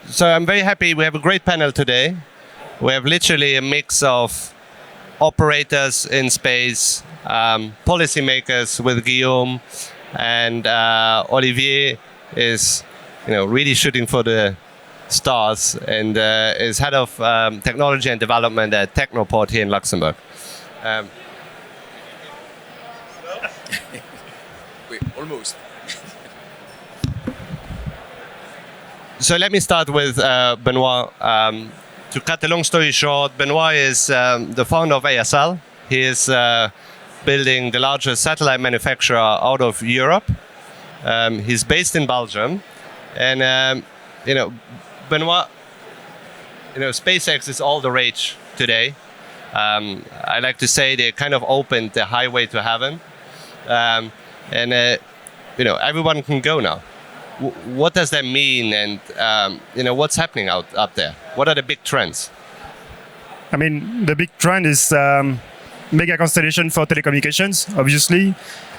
So I'm very happy. We have a great panel today. We have literally a mix of operators in space, policymakers with Guillaume, and Olivier is, really shooting for the stars and is head of technology and development at Technoport here in Luxembourg. Wait, almost. So let me start with Benoît. To cut a long story short, Benoît is the founder of ASL. He is building the largest satellite manufacturer out of Europe. He's based in Belgium. And, Benoît, SpaceX is all the rage today. I like to say they kind of opened the highway to heaven. Everyone can go now. What does that mean, and what's happening up there? What are the big trends? I mean, the big trend is mega constellation for telecommunications, obviously.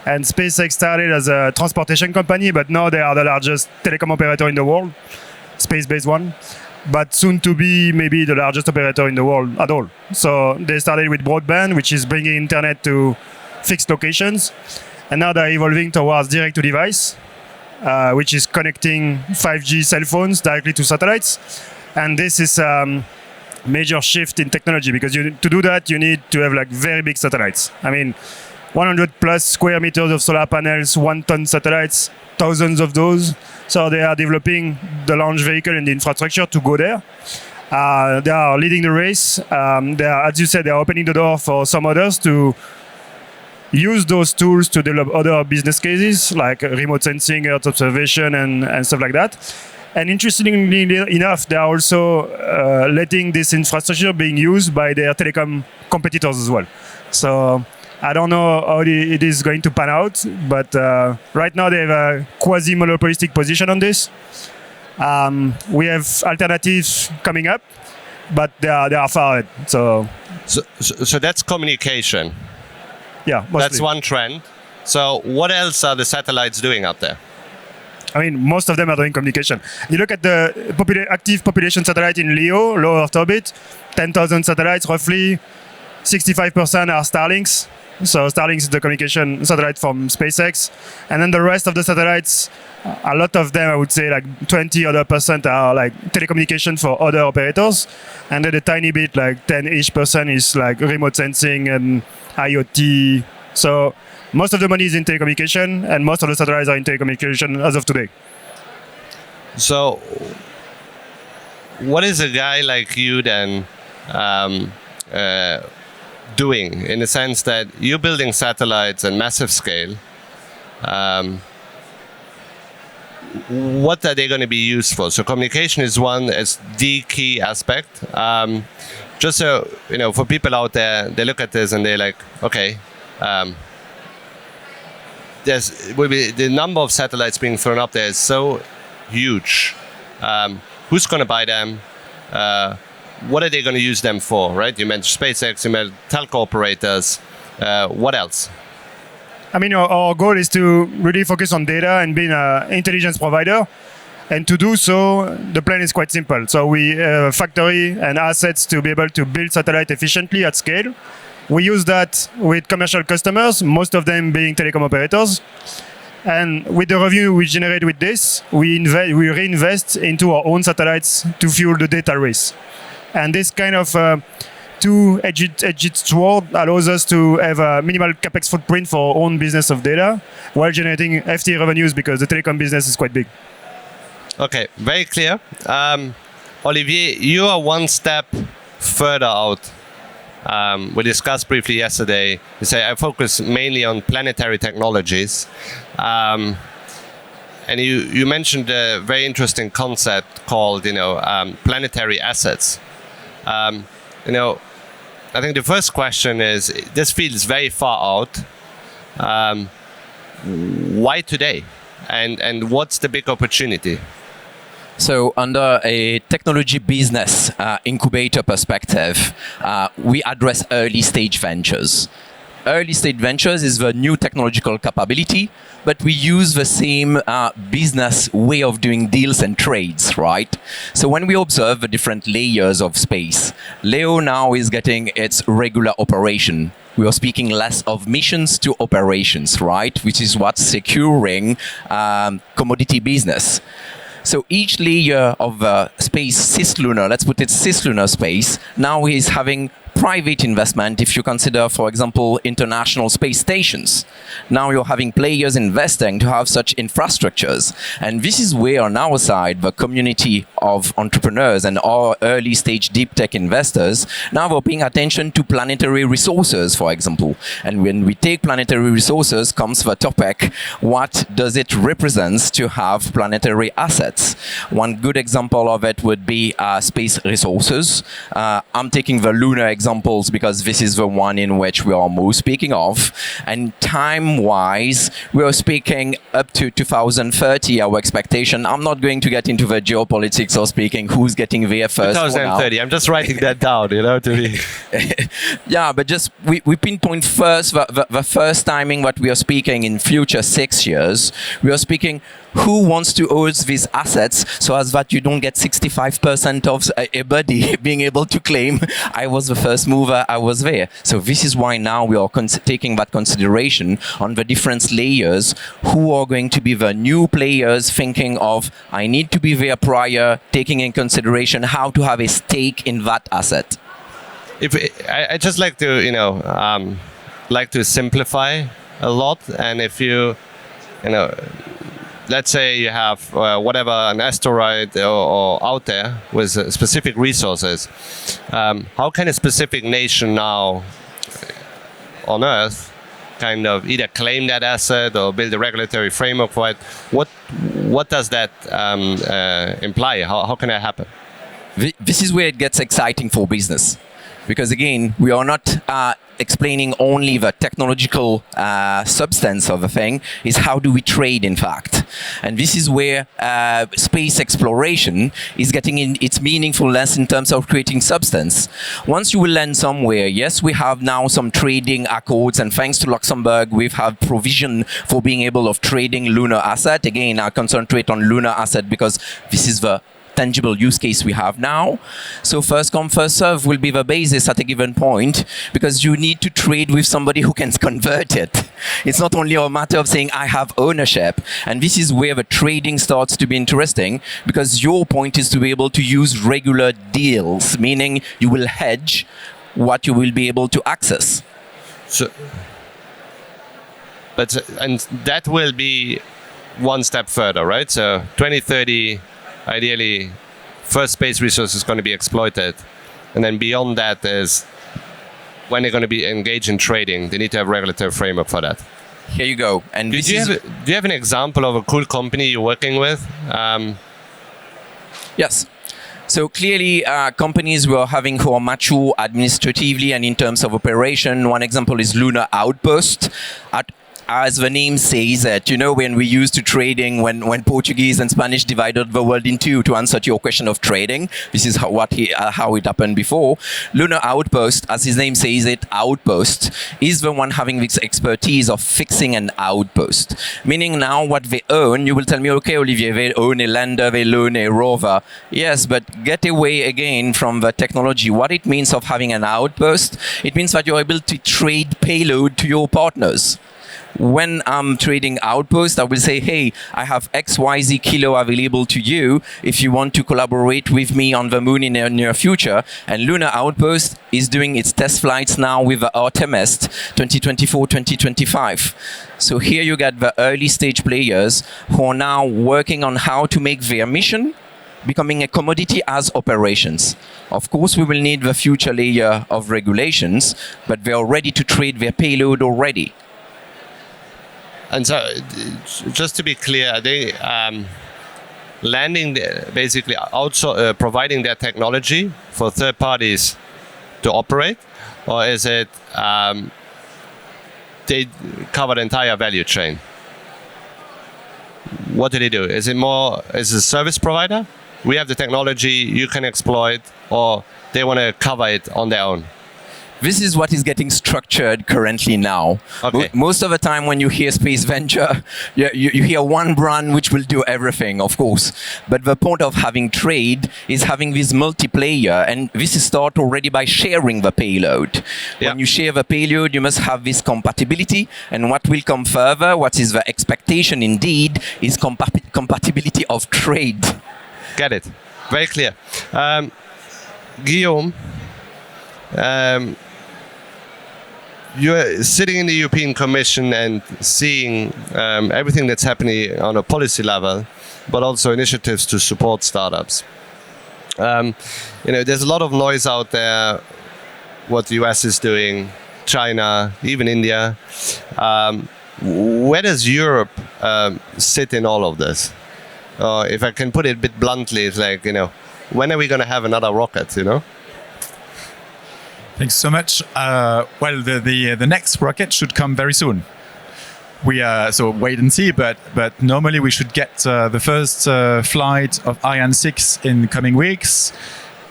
And SpaceX started as a transportation company, but now they are the largest telecom operator in the world, space-based one, but soon to be maybe the largest operator in the world at all. So they started with broadband, which is bringing internet to fixed locations. And now they're evolving towards direct-to-device, which is connecting 5G cell phones directly to satellites. And this is a major shift in technology, because to do that, you need to have very big satellites. I mean, 100 plus square meters of solar panels, 1 ton satellites, thousands of those. So they are developing the launch vehicle and the infrastructure to go there. They are leading the race. As you said, they are opening the door for some others to use those tools to develop other business cases like remote sensing, Earth observation, and stuff like that. And interestingly enough, they are also letting this infrastructure being used by their telecom competitors as well. So I don't know how it is going to pan out, but right now they have a quasi-monopolistic position on this. We have alternatives coming up, but they are far ahead. So that's communication. Yeah, mostly. That's one trend. So what else are the satellites doing up there? I mean, most of them are doing communication. You look at the active population satellite in LEO, low Earth orbit, 10,000 satellites, roughly 65% are Starlinks. So Starlinks is the communication satellite from SpaceX. And then the rest of the satellites, a lot of them, I would say 20 other percent are telecommunication for other operators. And then a tiny bit, 10-ish% is remote sensing and IoT. So most of the money is in telecommunication, and most of the satellites are in telecommunication as of today. So what is a guy like you then doing, in the sense that you're building satellites at massive scale? What are they going to be used for? So communication is one, as the key aspect. Just so, for people out there, they look at this and they're like, okay, the number of satellites being thrown up there is so huge. Who's going to buy them? What are they going to use them for, right? You mentioned SpaceX, you mentioned telco operators. What else? I mean, our goal is to really focus on data and being an intelligence provider. And to do so, the plan is quite simple. So we have a factory and assets to be able to build satellite efficiently at scale. We use that with commercial customers, most of them being telecom operators. And with the revenue we generate with this, we reinvest into our own satellites to fuel the data race. And this kind of two-edged sword allows us to have a minimal capex footprint for our own business of data while generating FT revenues, because the telecom business is quite big. Okay, very clear. Olivier, you are one step further out. We discussed briefly yesterday. You say I focus mainly on planetary technologies. And you mentioned a very interesting concept called, planetary assets. I think the first question is, this feels very far out. Why today? And what's the big opportunity? So under a technology business incubator perspective, we address early stage ventures. early stage ventures is the new technological capability, but we use the same business way of doing deals and trades, right? So when we observe the different layers of space, Leo now is getting its regular operation. We are speaking less of missions to operations, right? Which is what's securing commodity business. So each layer of space, cislunar, let's put it cislunar space, now is having private investment. If you consider, for example, international space stations, now you're having players investing to have such infrastructures. And this is where on our side, the community of entrepreneurs and our early stage deep tech investors, now we're paying attention to planetary resources, for example. And when we take planetary resources, comes the topic, what does it represent to have planetary assets? One good example of it would be space resources. I'm taking the lunar examples because this is the one in which we are most speaking of. And time-wise, we are speaking up to 2030, our expectation. I'm not going to get into the geopolitics or speaking who's getting there first. 2030, I'm just writing that down, to be... Yeah, but just we pinpoint first the first timing what we are speaking in future 6 years. We are speaking who wants to own these assets so as that you don't get 65% of a body being able to claim I was the first mover, I was there. So this is why now we are taking that consideration on the different layers, who are going to be the new players thinking of I need to be there prior, taking in consideration how to have a stake in that asset. I just like to, like to simplify a lot. And if you let's say you have whatever, an asteroid or out there with specific resources, how can a specific nation now on Earth kind of either claim that asset or build a regulatory framework for it? What does that imply? How can that happen? This is where it gets exciting for business. Because again, we are not explaining only the technological substance of the thing, is how do we trade in fact. And this is where space exploration is getting in its meaningfulness in terms of creating substance. Once you will land somewhere, yes, we have now some trading accords, and thanks to Luxembourg, we've had provision for being able of trading lunar asset. Again, I concentrate on lunar asset because this is the tangible use case we have now. So first come, first serve will be the basis at a given point, because you need to trade with somebody who can convert it. It's not only a matter of saying I have ownership. And this is where the trading starts to be interesting, because your point is to be able to use regular deals, meaning you will hedge what you will be able to access. So, and that will be one step further, right? So 2030, ideally, first space resource is going to be exploited. And then beyond that is when they're going to be engaged in trading, they need to have a regulatory framework for that. Here you go. And do you have an example of a cool company you're working with? Yes. So clearly, companies who are mature administratively and in terms of operation. One example is Lunar Outpost. As the name says it, when we used to trading, when Portuguese and Spanish divided the world in two, to answer to your question of trading, this is how it happened before. Lunar Outpost, as his name says it, outpost, is the one having this expertise of fixing an outpost. Meaning now what they own, you will tell me, okay, Olivier, they own a lander, they own a rover. Yes, but get away again from the technology. What it means of having an outpost, it means that you're able to trade payload to your partners. When I'm trading outpost, I will say, hey, I have XYZ kilo available to you if you want to collaborate with me on the moon in the near future. And Lunar Outpost is doing its test flights now with the Artemis 2024-2025. So here you get the early stage players who are now working on how to make their mission becoming a commodity as operations. Of course, we will need the future layer of regulations, but they are ready to trade their payload already. And so, just to be clear, they landing basically providing their technology for third parties to operate, or is it they cover the entire value chain? What do they do? Is it a service provider? We have the technology, you can exploit, or they want to cover it on their own? this is what is getting structured currently now. Okay. Most of the time when you hear space venture, you hear one brand which will do everything, of course. But the point of having trade is having this multiplayer, and this is start already by sharing the payload. Yeah. When you share the payload, you must have this compatibility, and what will come further, what is the expectation indeed, is compatibility of trade. Get it. Very clear. Guillaume, you're sitting in the European Commission and seeing everything that's happening on a policy level, but also initiatives to support startups. There's a lot of noise out there, what the US is doing, China, even India. Where does Europe sit in all of this? If I can put it a bit bluntly, it's like, when are we going to have another rocket, Thanks so much. Well, the next rocket should come very soon. We so wait and see, but normally we should get the first flight of Ariane 6 in the coming weeks,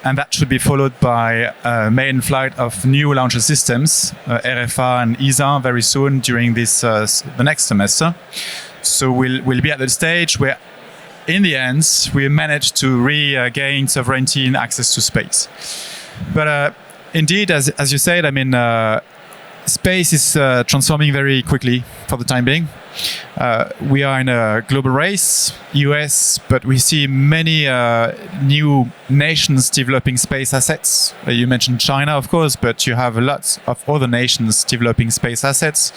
and that should be followed by a main flight of new launcher systems, RFA and ESA, very soon during this the next semester. So we'll be at the stage where, in the end, we managed to regain sovereignty and access to space. But indeed, as you said, I mean, space is transforming very quickly for the time being. We are in a global race, US, but we see many new nations developing space assets. You mentioned China, of course, but you have lots of other nations developing space assets.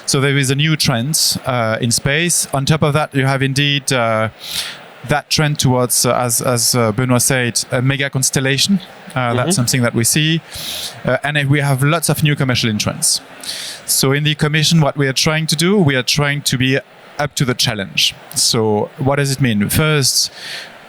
So there is a new trend in space. On top of that, you have indeed that trend towards, as Benoît said, a mega constellation. That's something that we see. And we have lots of new commercial entrants. So in the Commission, what we are trying to do, we are trying to be up to the challenge. So what does it mean? First,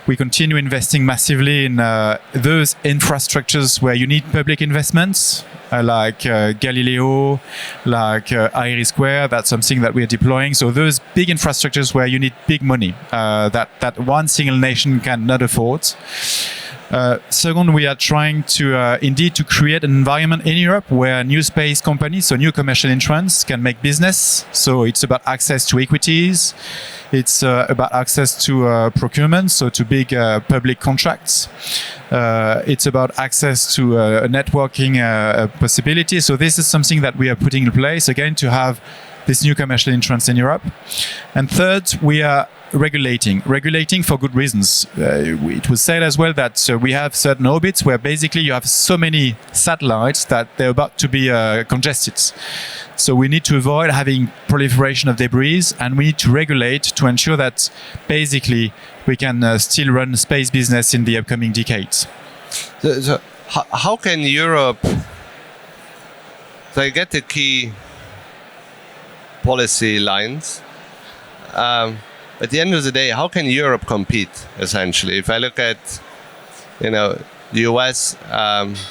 we continue investing massively in those infrastructures where you need public investments, like Galileo, like Iris Square. That's something that we are deploying. So those big infrastructures where you need big money that one single nation cannot afford. Second, we are trying to indeed to create an environment in Europe where new space companies, so new commercial entrants, can make business. So it's about access to equities. It's about access to procurement, so to big public contracts. It's about access to networking possibilities. So this is something that we are putting in place, again, to have this new commercial entrance in Europe. And third, we are regulating for good reasons. It was said as well that we have certain orbits where basically you have so many satellites that they're about to be congested. So we need to avoid having proliferation of debris, and we need to regulate to ensure that basically we can still run space business in the upcoming decades. So how can Europe, so I get the key policy lines, at the end of the day, how can Europe compete, essentially? If I look at, the US,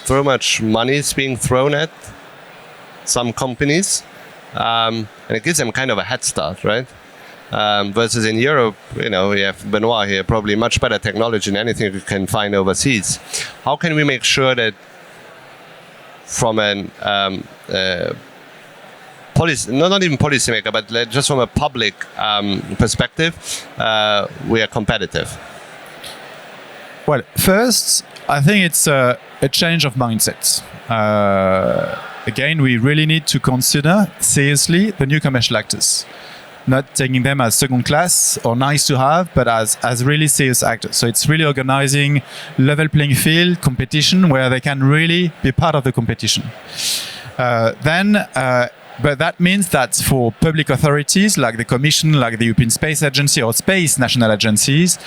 so much money is being thrown at some companies, and it gives them kind of a head start, right? Versus in Europe, we have Benoît here, probably much better technology than anything we can find overseas. How can we make sure that from an policy, not even policymaker, but just from a public perspective, we are competitive? Well, first, I think it's a change of mindset. Again, we really need to consider seriously the new commercial actors, not taking them as second class or nice to have, but as really serious actors. So it's really organizing level playing field competition where they can really be part of the competition. But that means that for public authorities like the Commission, like the European Space Agency or space national agencies,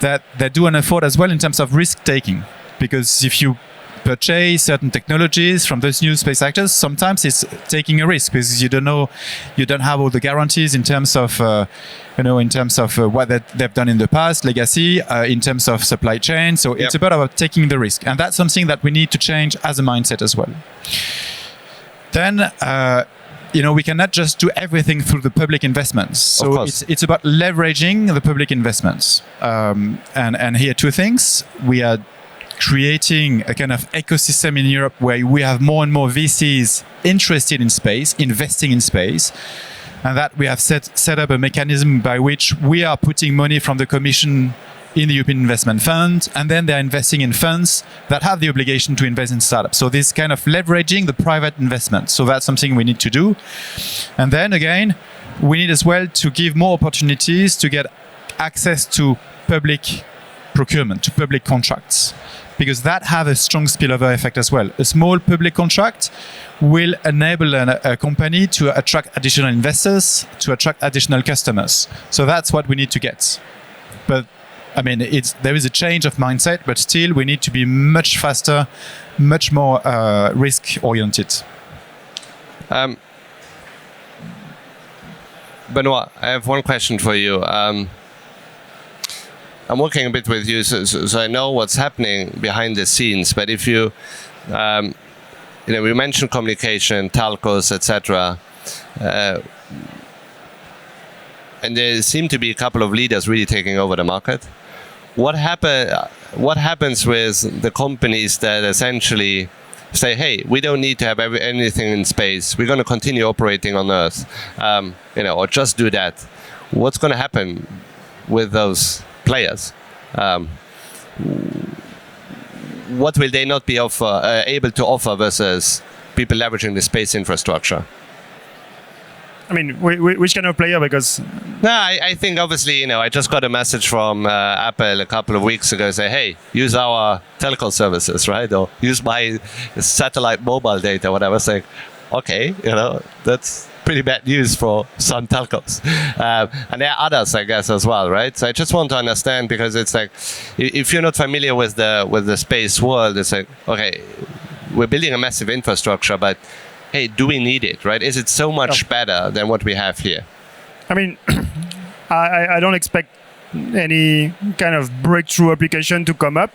that they do an effort as well in terms of risk taking. Because if you purchase certain technologies from those new space actors, sometimes it's taking a risk because you don't have all the guarantees in terms of what they've done in the past, legacy, in terms of supply chain. So it's about taking the risk, and that's something that we need to change as a mindset as well. Then we cannot just do everything through the public investments. So it's about leveraging the public investments. And here two things. We are creating a kind of ecosystem in Europe where we have more and more VCs interested in space, investing in space, and that we have set up a mechanism by which we are putting money from the Commission in the European Investment Fund, and then they're investing in funds that have the obligation to invest in startups. So this kind of leveraging the private investment. So that's something we need to do. And then again, we need as well to give more opportunities to get access to public procurement, to public contracts, because that have a strong spillover effect as well. A small public contract will enable a company to attract additional investors, to attract additional customers. So that's what we need to get. But I mean, there is a change of mindset, but still we need to be much faster, much more risk-oriented. Benoît, I have one question for you. I'm working a bit with you, so I know what's happening behind the scenes. But if you, we mentioned communication, telcos, etc., and there seem to be a couple of leaders really taking over the market. What happens with the companies that essentially say, hey, we don't need to have anything in space. We're going to continue operating on Earth, or just do that. What's going to happen with those players? What will they not be able to offer versus people leveraging the space infrastructure? I mean, which kind of player? Because no, I think obviously, I just got a message from Apple a couple of weeks ago say, hey, use our telco services, right? Or use my satellite mobile data, whatever. Say, okay, that's pretty bad news for some telcos. And there are others, I guess, as well, right? So I just want to understand, because it's like, if you're not familiar with the space world, it's like, okay, we're building a massive infrastructure, but hey, do we need it, right? Is it so much better than what we have here? I mean, I don't expect any kind of breakthrough application to come up,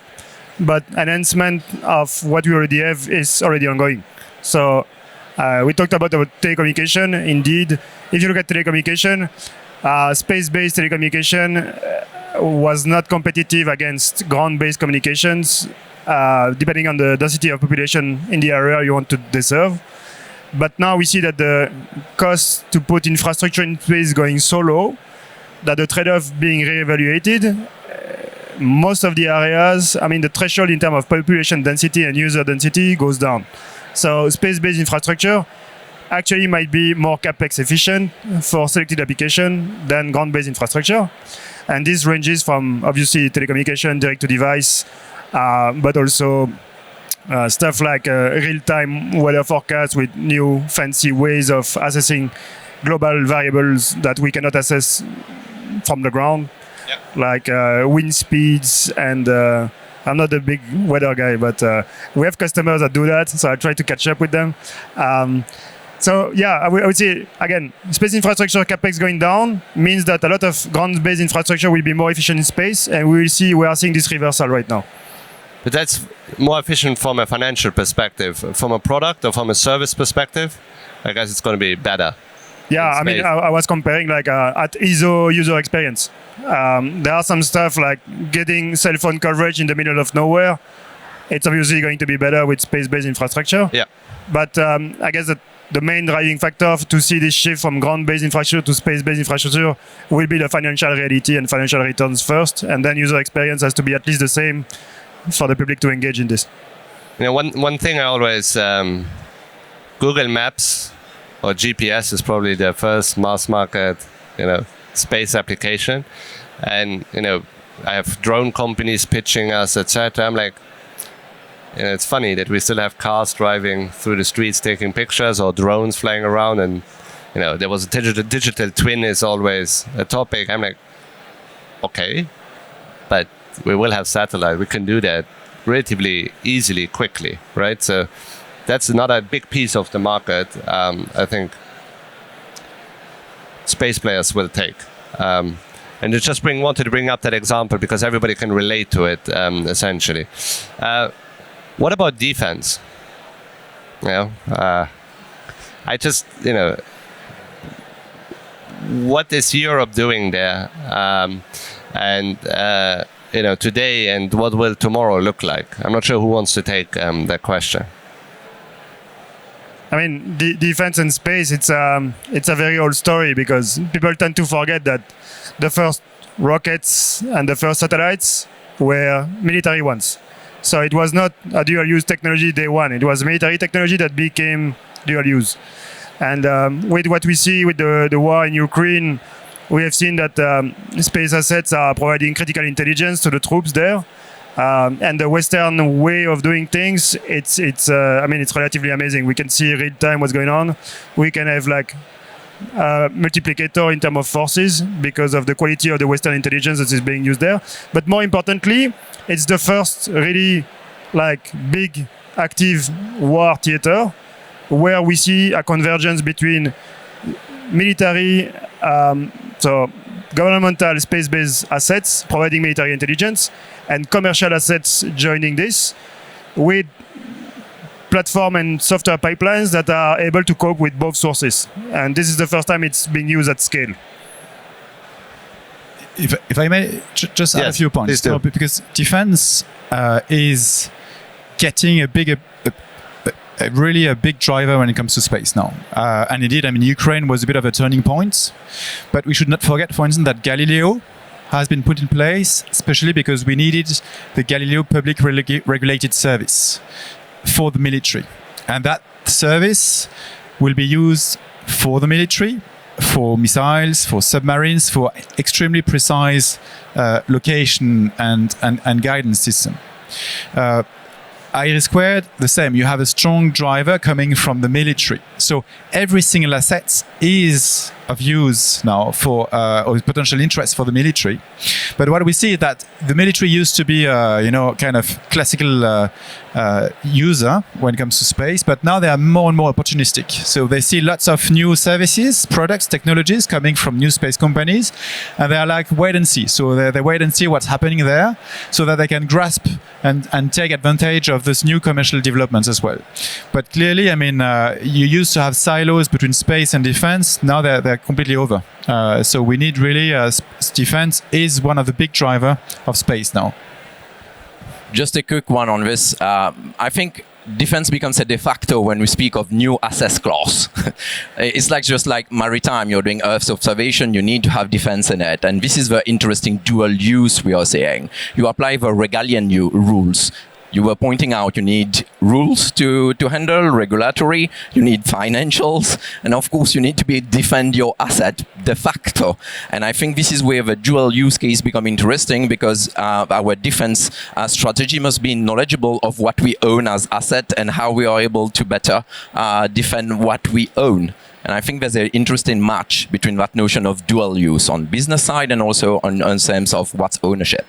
but enhancement of what we already have is already ongoing. So we talked about telecommunication. Indeed, if you look at telecommunication, space-based telecommunication was not competitive against ground-based communications, depending on the density of population in the area you want to serve. But now we see that the cost to put infrastructure in place is going so low that the trade-off being reevaluated. Most of the areas, I mean, the threshold in terms of population density and user density goes down. So space-based infrastructure actually might be more capex efficient for selected application than ground-based infrastructure. And this ranges from obviously telecommunication, direct-to-device, but also stuff like real-time weather forecast with new fancy ways of assessing global variables that we cannot assess from the ground, like wind speeds. And I'm not a big weather guy, but we have customers that do that, so I try to catch up with them. So yeah, I would say, again, space infrastructure capex going down means that a lot of ground-based infrastructure will be more efficient in space, and we are seeing this reversal right now. But that's more efficient from a financial perspective. From a product or from a service perspective, I guess it's going to be better. Yeah, I mean, I was comparing like at ISO user experience. There are some stuff like getting cell phone coverage in the middle of nowhere. It's obviously going to be better with space-based infrastructure. Yeah. But I guess that the main driving factor to see this shift from ground-based infrastructure to space-based infrastructure will be the financial reality and financial returns first, and then user experience has to be at least the same for the public to engage in this. One thing I always, Google Maps or GPS is probably the first mass market, space application. And, I have drone companies pitching us, etc. I'm like, it's funny that we still have cars driving through the streets taking pictures or drones flying around. And, there was a digital twin is always a topic. I'm like, okay, but we will have satellite. We can do that relatively easily, quickly, right? So that's another big piece of the market. I think space players will take. And I just wanted to bring up that example because everybody can relate to it, essentially. What about defense? I just, what is Europe doing there? And today, and what will tomorrow look like? I'm not sure who wants to take that question. I mean, defense and space, it's a very old story, because people tend to forget that the first rockets and the first satellites were military ones. So it was not a dual-use technology day one. It was military technology that became dual-use. And with what we see with the war in Ukraine, we have seen that space assets are providing critical intelligence to the troops there. And the Western way of doing things, it's relatively amazing. We can see real time what's going on. We can have like a multiplicator in terms of forces because of the quality of the Western intelligence that is being used there. But more importantly, it's the first really like big active war theater where we see a convergence between military, so governmental space-based assets providing military intelligence and commercial assets joining this with platform and software pipelines that are able to cope with both sources. And this is the first time it's being used at scale. If I may just add a few points, because defense is getting really a big driver when it comes to space now. And indeed, I mean, Ukraine was a bit of a turning point, but we should not forget, for instance, that Galileo has been put in place, especially because we needed the Galileo public regulated service for the military. And that service will be used for the military, for missiles, for submarines, for extremely precise location and guidance system. Aerospace, the same. You have a strong driver coming from the military. So every single asset is of use now for or potential interest for the military. But what we see is that the military used to be kind of classical user when it comes to space, but now they are more and more opportunistic. So they see lots of new services, products, technologies coming from new space companies, and they are like wait and see. So they wait and see what's happening there, so that they can grasp and take advantage of this new commercial developments as well. But clearly, I mean, you used to have silos between space and defense. Now they're completely over. So we need really defense is one of the big driver of space now. Just a quick one on this. I think defense becomes a de facto when we speak of new assets class. It's like just like maritime, you're doing Earth's observation, you need to have defense in it. And this is the interesting dual use we are saying. You apply the regalian rules. You were pointing out you need rules to handle, regulatory, you need financials, and of course you need to defend your asset de facto. And I think this is where the dual use case become interesting, because our defense strategy must be knowledgeable of what we own as asset and how we are able to better defend what we own. And I think there's an interesting match between that notion of dual use on business side and also on terms of what's ownership.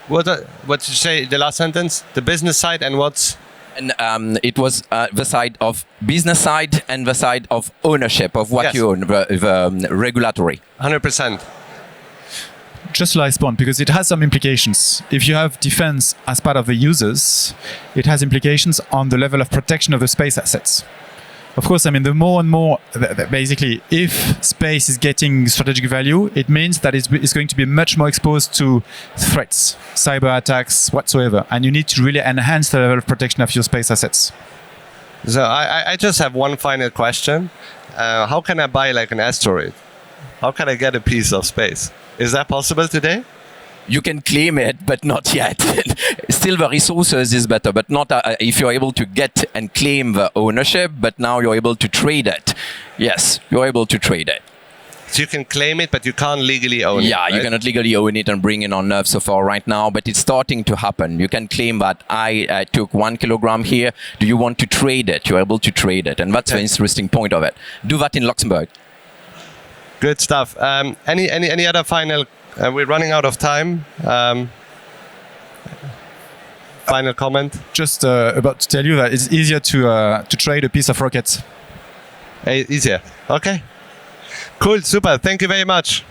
What did you say, the last sentence? The business side and what's? And it was the side of business side and the side of ownership of what you own, the regulatory. 100%. Just to respond, because it has some implications. If you have defense as part of the users, it has implications on the level of protection of the space assets. Of course, I mean, the more and more, basically, if space is getting strategic value, it means that it's going to be much more exposed to threats, cyber attacks, whatsoever. And you need to really enhance the level of protection of your space assets. So I just have one final question. How can I buy like an asteroid? How can I get a piece of space? Is that possible today? You can claim it, but not yet. Still, the resources is better, but not if you're able to get and claim the ownership, but now you're able to trade it. Yes, you're able to trade it. So you can claim it, but you can't legally own it. Yeah, right? You cannot legally own it and bring it on Nerve so far right now, but it's starting to happen. You can claim that I took 1 kilogram here. Do you want to trade it? You're able to trade it. And that's the interesting point of it. Do that in Luxembourg. Good stuff. Any other final? We're running out of time. Final comment? Just about to tell you that it's easier to trade a piece of rocket. Easier. Okay. Cool. Super. Thank you very much.